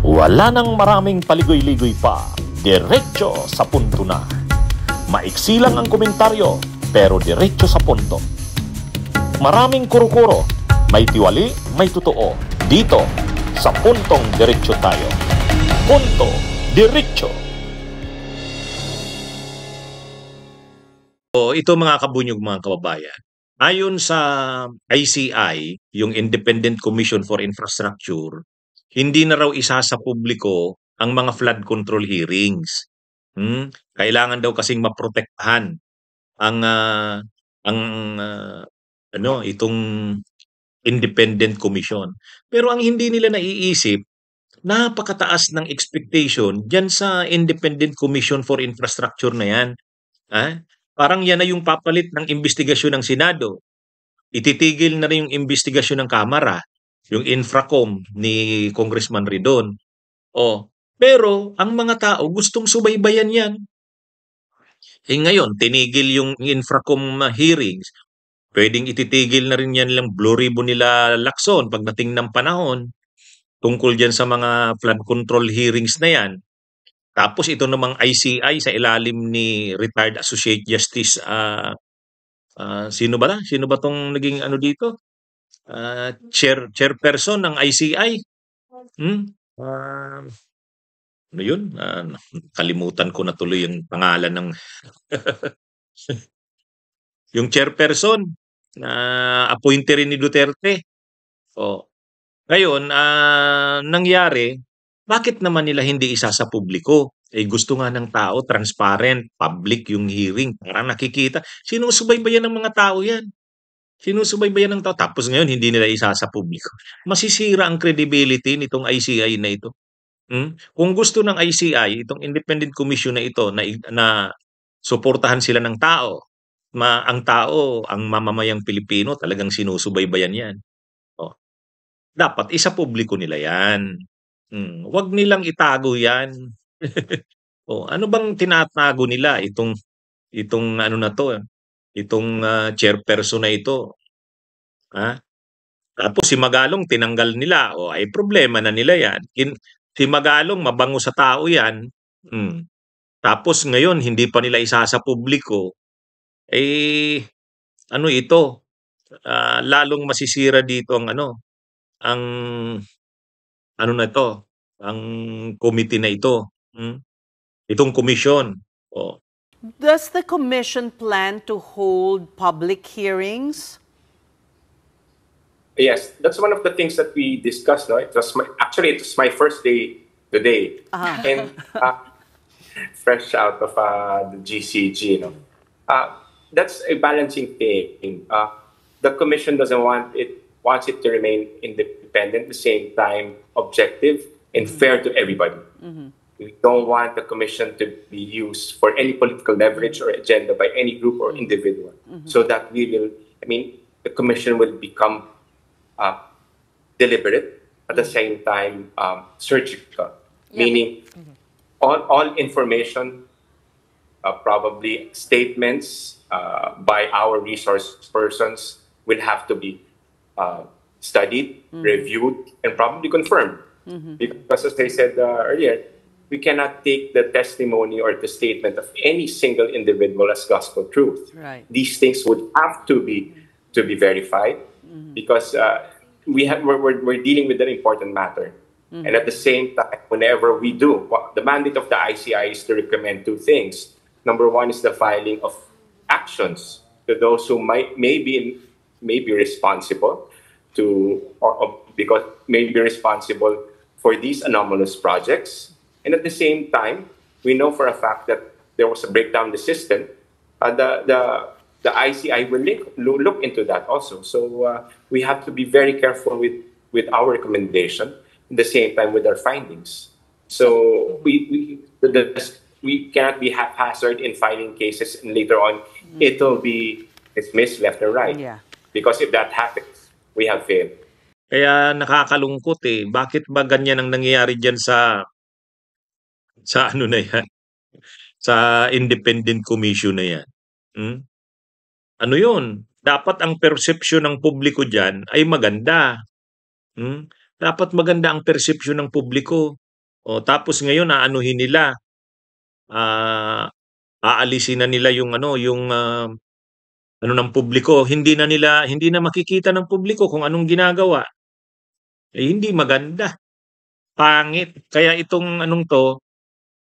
Wala nang maraming paligoy-ligoy pa, diretso sa punto na. Maiksi lang ang komentaryo, pero diretso sa punto. Maraming kuro-kuro, may tiwali, may totoo. Dito, sa Puntong Diretso tayo. Punto Diretso. Ito mga kabunyog, mga kababayan. Ayon sa ICI, yung Independent Commission for Infrastructure, hindi na raw isa sa publiko ang mga flood control hearings. Kailangan daw kasing maprotektahan ang ang ah, itong independent commission. Pero ang hindi nila naiisip, napakataas ng expectation diyan sa Independent Commission for Infrastructure na 'yan. Parang yan na yung papalit ng imbestigasyon ng Senado. Ititigil na rin yung imbestigasyon ng Kamara, yung Infracom ni Congressman Ridon. Pero ang mga tao gustong subaybayan yan. Ngayon, tinigil yung Infracom hearings. Pwedeng ititigil na rin yan lang Blue Ribbon nila Lacson pagdating ng panahon tungkol dyan sa mga flood control hearings na yan. Tapos ito namang ICI sa ilalim ni retired Associate Justice sino ba tong naging ano dito? Chairperson ng ICI. Ano yun? Kalimutan ko na tuloy yung pangalan ng yung chairperson na appointee rin ni Duterte. Ngayon, nangyari, bakit naman nila hindi isa sa publiko? Gusto nga ng tao, transparent, public yung hearing. Para nakikita, sinusubaybayan ng mga tao yan. Sinusubaybayan ng tao. Tapos ngayon, hindi nila isa sa publiko. Masisira ang credibility nitong ICI na ito. Kung gusto ng ICI, itong Independent Commission na ito, na suportahan sila ng tao, ang tao, ang mamamayang Pilipino, talagang sinusubaybayan yan. Dapat isa publiko nila yan. Wag nilang itago yan. Ano bang tinatago nila itong ano na to, itong chairperson na ito. Tapos si Magalong tinanggal nila. Ay problema na nila yan. Si Magalong mabango sa tao yan. Tapos ngayon hindi pa nila isa sa publiko. Ano ito? Lalong masisira dito ang na ito, ang committee na ito. Itong komisyon. Does the commission plan to hold public hearings? Yes, that's one of the things that we discussed. No, it was my first day today, and fresh out of the GCG. That's a balancing thing. The commission wants it to remain independent, at the same time objective and fair to everybody. We don't want the commission to be used for any political leverage or agenda by any group or individual. So that the commission will become deliberate, at the same time surgical, meaning all information, probably statements by our resource persons will have to be studied, reviewed, and probably confirmed. Because as I said earlier, we cannot take the testimony or the statement of any single individual as gospel truth. Right. These things would have to be verified because we're dealing with an important matter. And at the same time, whenever we do, the mandate of the ICI is to recommend two things. Number one is the filing of actions to those who may be responsible responsible for these anomalous projects. And at the same time, we know for a fact that there was a breakdown in the system. The ICI will look into that also. So we have to be very careful with our recommendation, at the same time with our findings. So we cannot be haphazard in filing cases, and later on it'll be dismissed left or right. Yeah. Because if that happens, we have failed. Kaya nakakalungkot Bakit ba ganyan ang nangyayari diyan sa ano na yan? Sa Independent Commission na yan? Ano yun? Dapat ang perception ng publiko diyan ay maganda. Dapat maganda ang perception ng publiko. O tapos ngayon aanuhin nila, aalisin na nila yung ano ng publiko, hindi na makikita ng publiko kung anong ginagawa. Hindi maganda, pangit. Kaya itong anong 'to,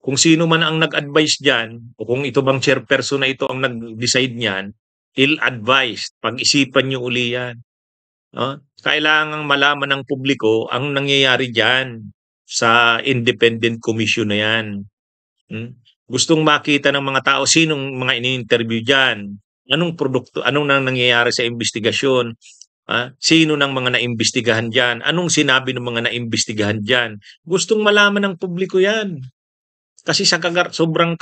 kung sino man ang nag-advise diyan o kung ito bang chairperson na ito ang nag-decide niyan, ill-advised. Pag-isipan niyo uli 'yan, 'no? Kailangang malaman ng publiko ang nangyayari diyan sa independent commission na 'yan. Gustong makita ng mga tao sinong mga ini-interview diyan, anong produkto, anong nangyayari sa imbestigasyon, sino ng mga naimbestigahan diyan, anong sinabi ng mga naimbestigahan diyan. Gustong malaman ng publiko 'yan. Kasi sobrang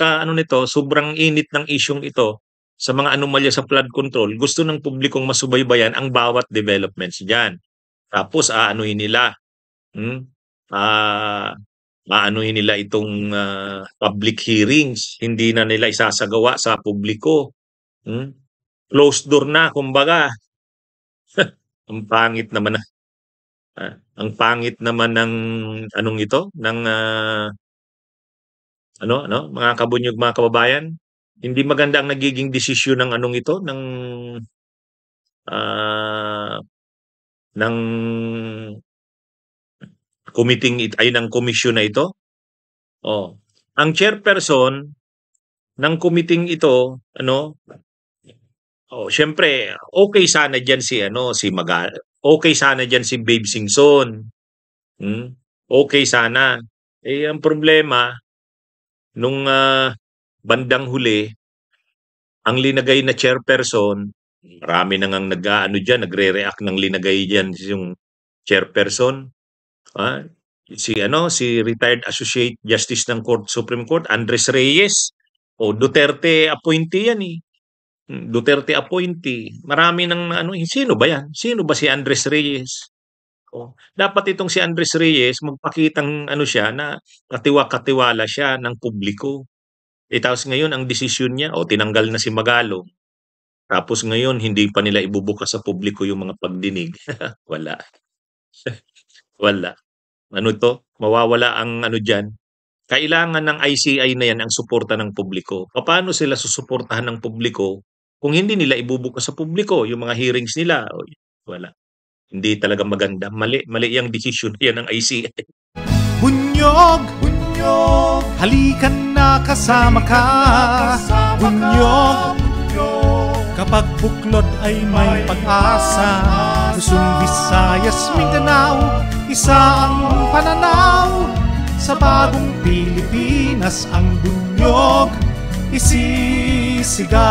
sobrang init ng isyung ito sa mga anomalya sa flood control, gusto ng publikong masubaybayan ang bawat developments diyan. Tapos aanuhin nila, hmm, ah, aanuhin nila itong public hearings, hindi na nila isasagawa sa publiko. Closed door na kumbaga. Ang pangit naman ang pangit naman ng anong ito, ng mga kabunyog, mga kababayan. Hindi maganda ang nagiging desisyon ng anong ito, ah, ng ng komisyon na ito. Ang chairperson ng committee ito, syempre okay sana diyan okay sana diyan si Babe Singson. Okay sana. Ang problema nung bandang huli, ang linagay na chairperson, marami na ngang nagre-react ng linagay diyan yung chairperson. Si retired Associate Justice ng Supreme Court, Andres Reyes. Duterte appointee yan eh. Duterte appointee. Marami ng sino ba yan? Sino ba si Andres Reyes? Dapat itong si Andres Reyes magpakitang siya na katiwala siya ng publiko. Tapos ngayon ang desisyon niya, tinanggal na si Magalong. Tapos ngayon hindi pa nila ibubukas sa publiko yung mga pagdinig. Wala. Wala. Mawawala ang diyan. Kailangan ng ICI na yan ang suporta ng publiko. Paano sila susuportahan ng publiko kung hindi nila ibubukas sa publiko yung mga hearings nila? Wala. Hindi talaga maganda. Mali yung desisyon yan ng ICI. Bunyog, halikan na kasama ka. Bunyog, kapag buklod ay may pag-asa. Luzon, Visayas, Mindanao, isa ang pananaw. Sa bagong Pilipinas ang bunyog isisigaw.